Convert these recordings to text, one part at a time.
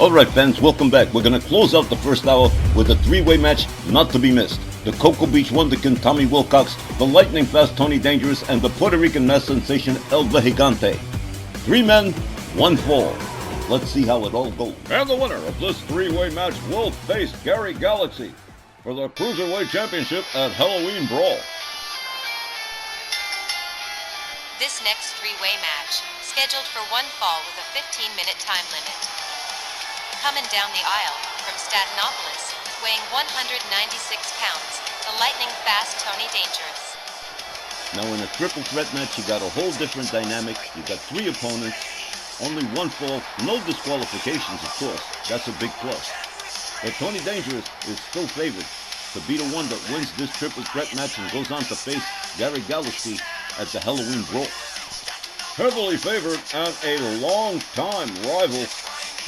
Alright fans, welcome back. We're going to close out the first hour with a three-way match not to be missed. The Cocoa Beach Wonderkin Tommy Wilcox, the lightning fast Tony Dangerous, and the Puerto Rican mass sensation El Vejigante. 3 men, 1 fall. Let's see how it all goes. And the winner of this three-way match will face Gary Galaxy for the Cruiserweight Championship at Halloween Brawl. This next three-way match, scheduled for 1 fall with a 15-minute time limit. Coming down the aisle from Statinopolis, weighing 196 pounds, the lightning-fast Tony Dangerous. Now in a triple threat match, you got a whole different dynamic. You got 3 opponents, only 1 fall, no disqualifications, of course. That's a big plus. But Tony Dangerous is still favored to be the one that wins this triple threat match and goes on to face Gary Galaxy at the Halloween Brawl. Heavily favored and a long-time rival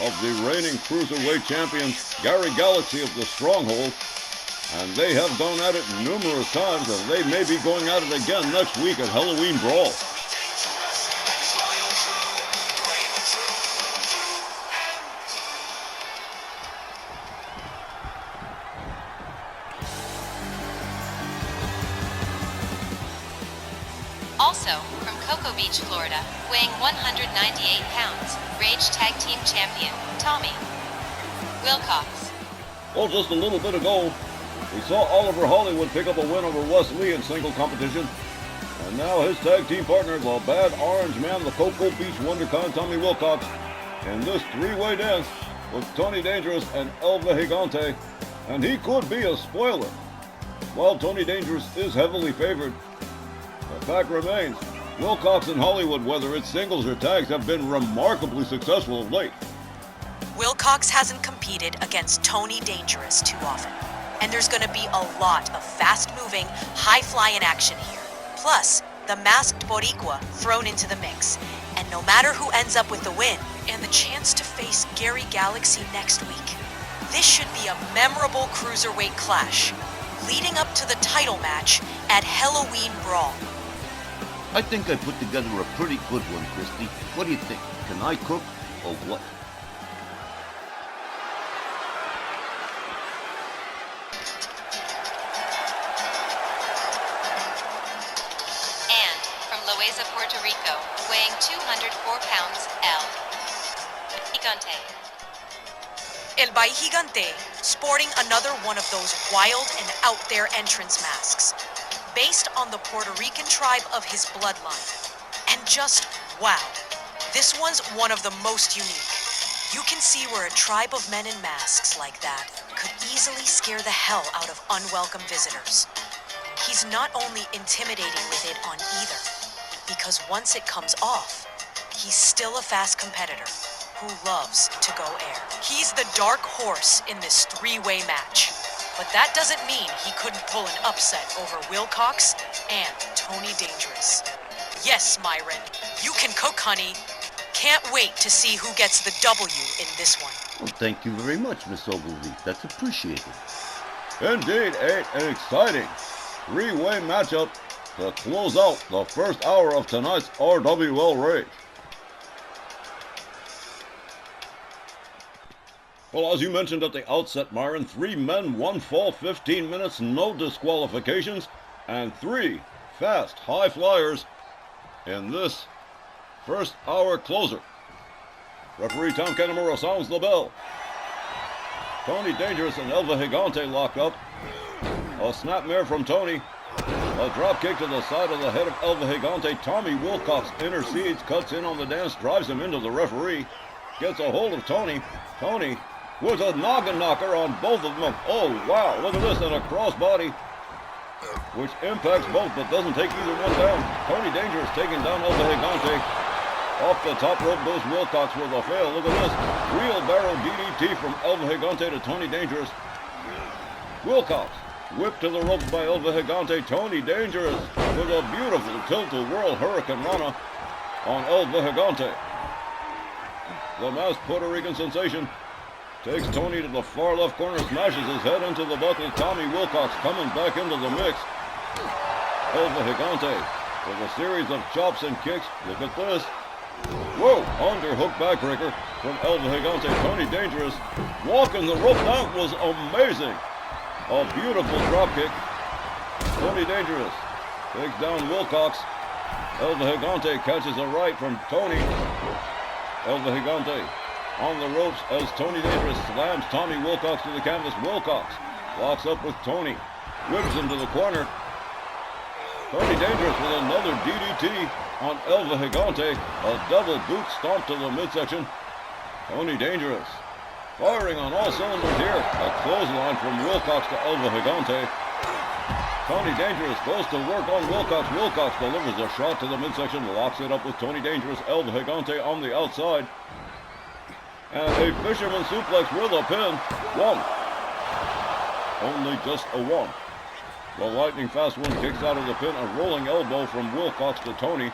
of the reigning Cruiserweight champions, Gary Galaxy of the Stronghold. And they have gone at it numerous times, and they may be going at it again next week at Halloween Brawl. Also, from Cocoa Beach, Florida, weighing 198 pounds, Rage Tag Team Champion, Tommy Wilcox. Well, just a little bit ago, we saw Oliver Hollywood pick up a win over Wes Lee in single competition. And now his tag team partner, the Bad Orange Man, the Cocoa Beach Wonderkin Tommy Wilcox, in this 3-way dance with Tony Dangerous and El Vejigante. And he could be a spoiler. While Tony Dangerous is heavily favored, the fact remains, Wilcox and Hollywood, whether it's singles or tags, have been remarkably successful of late. Wilcox hasn't competed against Tony Dangerous too often, and there's going to be a lot of fast-moving, high-flying action here. Plus, the masked Boricua thrown into the mix, and no matter who ends up with the win, and the chance to face Gary Galaxy next week, this should be a memorable cruiserweight clash, leading up to the title match at Halloween Brawl. I think I put together a pretty good one, Christy. What do you think? Can I cook or what? And from Loaiza, Puerto Rico, weighing 204 pounds, El Vejigante. El Vejigante, sporting another one of those wild and out-there entrance masks, based on the Puerto Rican tribe of his bloodline. And just, wow, this one's one of the most unique. You can see where a tribe of men in masks like that could easily scare the hell out of unwelcome visitors. He's not only intimidating with it on either, because once it comes off, he's still a fast competitor who loves to go air. He's the dark horse in this 3-way match. But that doesn't mean he couldn't pull an upset over Wilcox and Tony Dangerous. Yes, Myron, you can cook, honey. Can't wait to see who gets the W in this one. Well, thank you very much, Miss Ogilvy. That's appreciated. Indeed, an exciting 3-way matchup to close out the first hour of tonight's RWL Rage. Well, as you mentioned at the outset, Myron, 3 men, 1 fall, 15 minutes, no disqualifications, and 3 fast high flyers in this first hour closer. Referee Tom Canamura sounds the bell. Tony Dangerous and El Vejigante lock up. A snapmare from Tony. A drop kick to the side of the head of El Vejigante. Tommy Wilcox intercedes, cuts in on the dance, drives him into the referee. Gets a hold of Tony. Tony with a noggin knocker on both of them. Oh, wow, look at this, and a crossbody, which impacts both, but doesn't take either one down. Tony Dangerous taking down El Vejigante. Off the top rope goes Wilcox with a fail. Look at this, wheelbarrow DDT from El Vejigante to Tony Dangerous. Wilcox whipped to the ropes by El Vejigante. Tony Dangerous with a beautiful tilt-a-whirl Hurricane Rana on El Vejigante. The masked Puerto Rican sensation takes Tony to the far left corner, smashes his head into the buckle. Tommy Wilcox coming back into the mix. El Vejigante with a series of chops and kicks. Look at this. Whoa, underhook backbreaker from El Vejigante. Tony Dangerous walking the rope. That was amazing. A beautiful drop kick. Tony Dangerous takes down Wilcox. El Vejigante catches a right from Tony. El Vejigante on the ropes as Tony Dangerous slams Tommy Wilcox to the canvas. Wilcox locks up with Tony. Whips him to the corner. Tony Dangerous with another DDT on El Vejigante. A double boot stomp to the midsection. Tony Dangerous firing on all cylinders here. A clothesline from Wilcox to El Vejigante. Tony Dangerous goes to work on Wilcox. Wilcox delivers a shot to the midsection. Locks it up with Tony Dangerous. El Vejigante on the outside. And a fisherman suplex with a pin. One. Only just a one. The lightning fast one kicks out of the pin. A rolling elbow from Wilcox to Tony.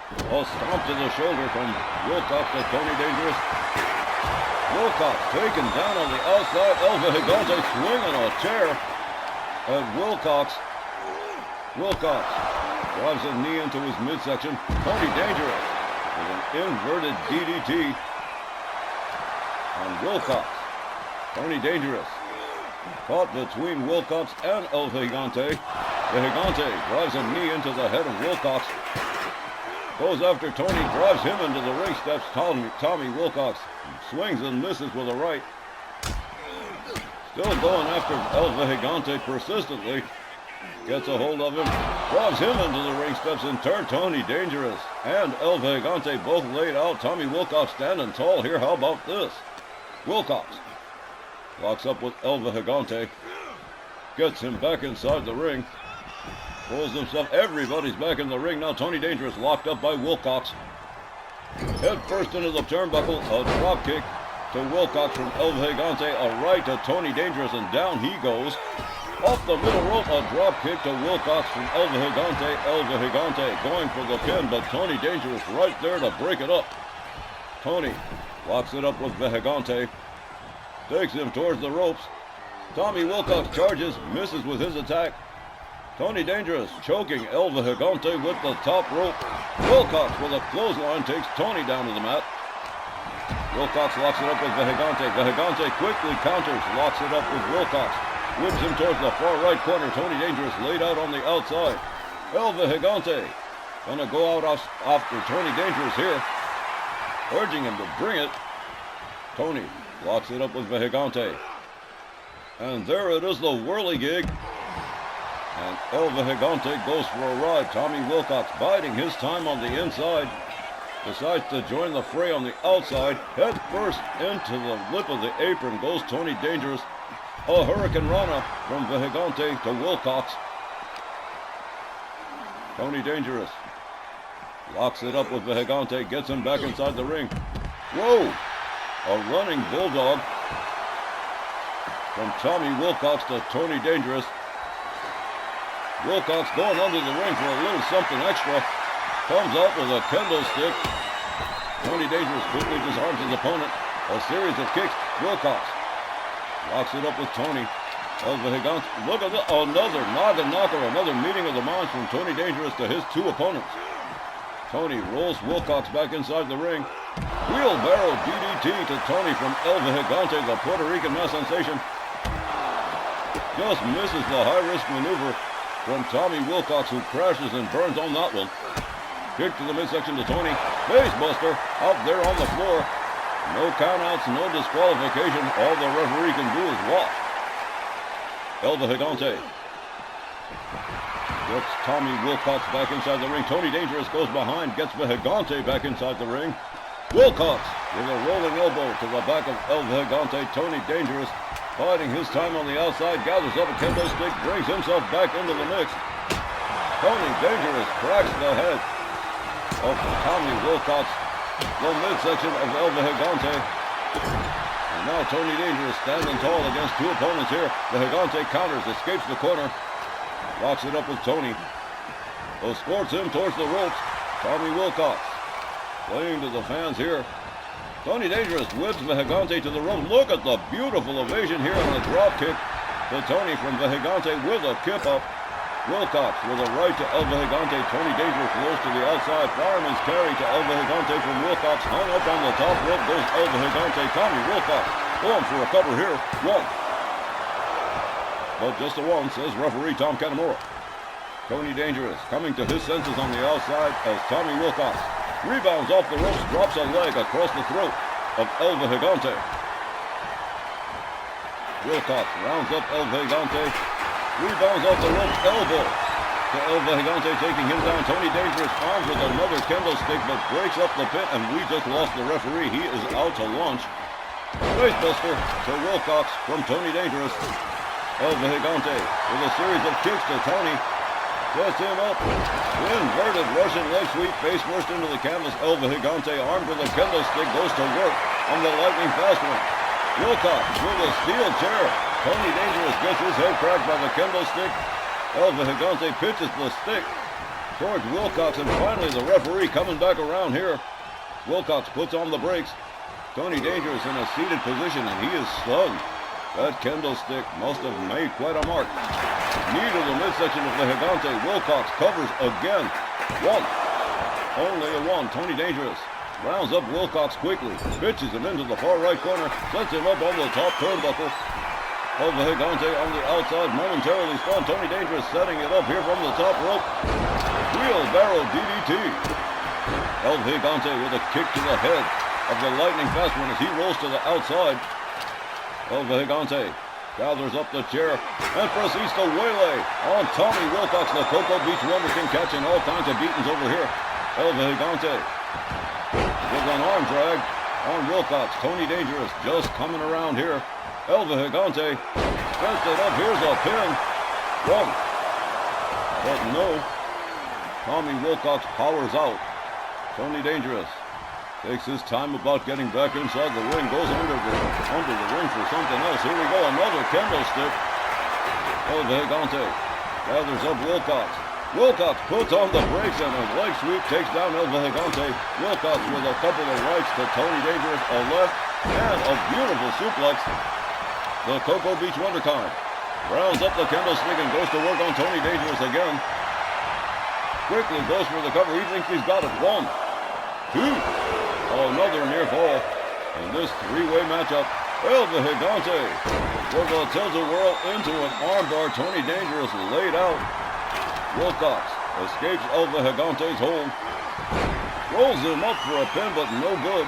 A stomp to the shoulder from Wilcox to Tony Dangerous. Wilcox taken down on the outside. El Vejigante swinging a chair. And Wilcox drives a knee into his midsection. Tony Dangerous with an inverted DDT on Wilcox. Tony Dangerous caught between Wilcox and El Vejigante. Vejigante drives a knee into the head of Wilcox. Goes after Tony, drives him into the ring steps. Tommy Wilcox swings and misses with a right. Still going after El Vejigante persistently. Gets a hold of him, drives him into the ring steps in turn. Tony Dangerous and El Vejigante both laid out. Tommy Wilcox standing tall here. How about this? Wilcox locks up with El Vejigante. Gets him back inside the ring. Pulls himself. Everybody's back in the ring now. Tony Dangerous locked up by Wilcox. Head first into the turnbuckle. A drop kick to Wilcox from El Vejigante. A right to Tony Dangerous, and down he goes. Off the middle rope, a drop kick to Wilcox from El Vejigante. El Vejigante going for the pin, but Tony Dangerous right there to break it up. Tony locks it up with Vejigante. Takes him towards the ropes. Tommy Wilcox charges, misses with his attack. Tony Dangerous choking El Vejigante with the top rope. Wilcox with a clothesline takes Tony down to the mat. Wilcox locks it up with Vejigante. Vejigante quickly counters, locks it up with Wilcox. Whips him towards the far right corner. Tony Dangerous laid out on the outside. El Vejigante gonna go out after Tony Dangerous here, urging him to bring it. Tony locks it up with Vejigante. And there it is, the whirligig. And El Vejigante goes for a ride. Tommy Wilcox biding his time on the inside. Decides to join the fray on the outside. Head first into the lip of the apron goes Tony Dangerous. A Hurricane Rana from Vejigante to Wilcox. Tony Dangerous locks it up with Vejigante. Gets him back inside the ring. Whoa! A running bulldog from Tommy Wilcox to Tony Dangerous. Wilcox going under the ring for a little something extra. Comes out with a kendo stick. Tony Dangerous quickly disarms his opponent. A series of kicks. Wilcox locks it up with Tony. El Vejigante. Look at that. Another noggin knocker. Another meeting of the minds from Tony Dangerous to his two opponents. Tony rolls Wilcox back inside the ring. Wheelbarrow DDT to Tony from El Vejigante, the Puerto Rican mass sensation. Just misses the high-risk maneuver from Tommy Wilcox, who crashes and burns on that one. Kick to the midsection to Tony. Facebuster out there on the floor. No countouts, no disqualification. All the referee can do is watch. El Vejigante gets Tommy Wilcox back inside the ring. Tony Dangerous goes behind, gets Vejigante back inside the ring. Wilcox with a rolling elbow to the back of El Vejigante. Tony Dangerous biding his time on the outside, gathers up a kendo stick, brings himself back into the mix. Tony Dangerous cracks the head of Tommy Wilcox, the midsection of El Vejigante. And now Tony Dangerous standing tall against two opponents here. Vejigante counters, escapes the corner, locks it up with Tony. Escorts him towards the ropes. Tommy Wilcox playing to the fans here. Tony Dangerous whips Vejigante to the rope. Look at the beautiful evasion here on a drop kick to Tony from Vejigante with a kip up. Wilcox with a right to El Vejigante. Tony Dangerous close to the outside. Fireman's carry to El Vejigante from Wilcox. Hung up on the top rope goes El Vejigante. Tommy Wilcox going for a cover here. One. But just a one, says referee Tom Kanemura. Tony Dangerous coming to his senses on the outside as Tommy Wilcox rebounds off the ropes, drops a leg across the throat of El Vejigante. Wilcox rounds up El Vejigante, rebounds off the ropes, elbow to El Vejigante, taking him down. Tony Dangerous arms with another kendo stick, but breaks up the pit, and we just lost the referee. He is out to lunch. Facebuster to Wilcox from Tony Dangerous. El Vejigante with a series of kicks to Tony. Sets him up. Inverted Russian leg sweep face first into the canvas. El Vejigante armed with a kendo stick goes to work on the lightning fast one. Wilcox with a steel chair. Tony Dangerous gets his head cracked by the kendo stick. El Vejigante pitches the stick towards Wilcox, and finally the referee coming back around here. Wilcox puts on the brakes. Tony Dangerous in a seated position, and he is stunned. That kendo stick must have made quite a mark. Knee to the midsection of Vejigante. Wilcox covers again. One. Only a one. Tony Dangerous rounds up Wilcox quickly. Pitches him into the far right corner. Sets him up on the top turnbuckle. El Vejigante on the outside, momentarily stunned. Tony Dangerous setting it up here from the top rope. Wheelbarrow DDT. El Vejigante with a kick to the head of the lightning fast one as he rolls to the outside. El Vejigante gathers up the chair and proceeds to waylay on Tommy Wilcox, the Cocoa Beach Wonderkin, catching all kinds of beatings over here. El Vejigante with an arm drag on Wilcox. Tony Dangerous just coming around here. El Vejigante sets it up. Here's a pin. One. But no. Tommy Wilcox powers out. Tony Dangerous takes his time about getting back inside the ring, goes under the ring for something else. Here we go, another kendo stick. El Vejigante gathers up Wilcox. Wilcox puts on the brakes and a leg sweep takes down El Vejigante. Wilcox with a couple of rights to Tony Dangerous, a left, and a beautiful suplex. The Cocoa Beach Wonderkind rounds up the kendo stick and goes to work on Tony Dangerous again. Quickly goes for the cover. He thinks he's got it. One, two. Another near fall in this three-way matchup. El Vejigante with a tilt-a-whirl into an armbar. Tony Dangerous laid out. Wilcox escapes El Vejigante's hold. Rolls him up for a pin, but no good.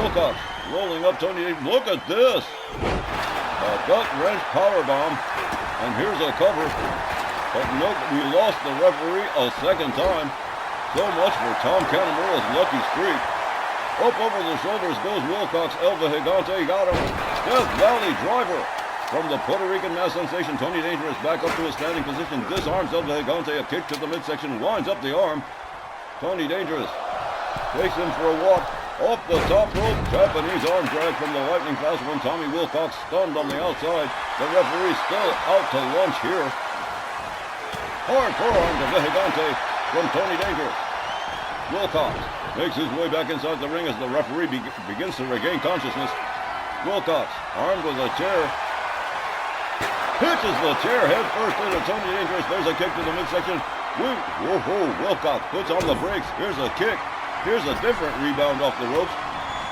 Wilcox rolling up Tony Dangerous. Look at this. A gut-wrench powerbomb. And here's a cover. But nope, we lost the referee a second time. So much for Tom Kanemura's lucky streak. Up over the shoulders goes Wilcox. El Vejigante got him. Death Valley driver from the Puerto Rican mass sensation. Tony Dangerous back up to a standing position. Disarms El Vejigante. A kick to the midsection. Winds up the arm. Tony Dangerous takes him for a walk. Off the top rope. Japanese arm drag from the lightning fast one. Tommy Wilcox stunned on the outside. The referee still out to lunch here. Hard forearm to Vejigante from Tony Dangerous. Wilcox makes his way back inside the ring as the referee begins to regain consciousness. Wilcox, armed with a chair, pitches the chair head first into Tony Dangerous. There's a kick to the midsection. Wilcox puts on the brakes. Here's a kick. Here's a different rebound off the ropes.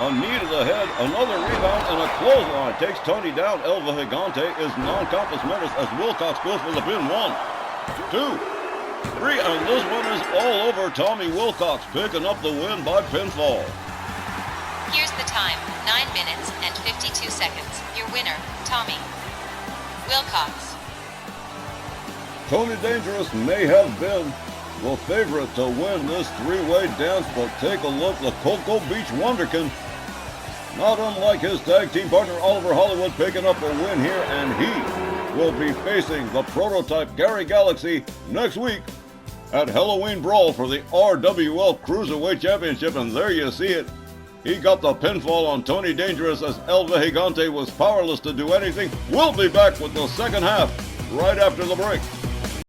A knee to the head, another rebound, and a clothesline takes Tony down. El Vejigante is non-compass menace as Wilcox goes for the pin. 1, 2, 3, and this one is all over. Tommy Wilcox picking up the win by pinfall. Here's the time, 9 minutes and 52 seconds. Your winner, Tommy Wilcox. Tony Dangerous may have been the favorite to win this three-way dance, but take a look, the Cocoa Beach Wonderkin, not unlike his tag team partner Oliver Hollywood, picking up a win here, and he will be facing the prototype Gary Galaxy next week at Halloween Brawl for the RWL Cruiserweight Championship. And there you see it. He got the pinfall on Tony Dangerous as El Vejigante was powerless to do anything. We'll be back with the second half right after the break.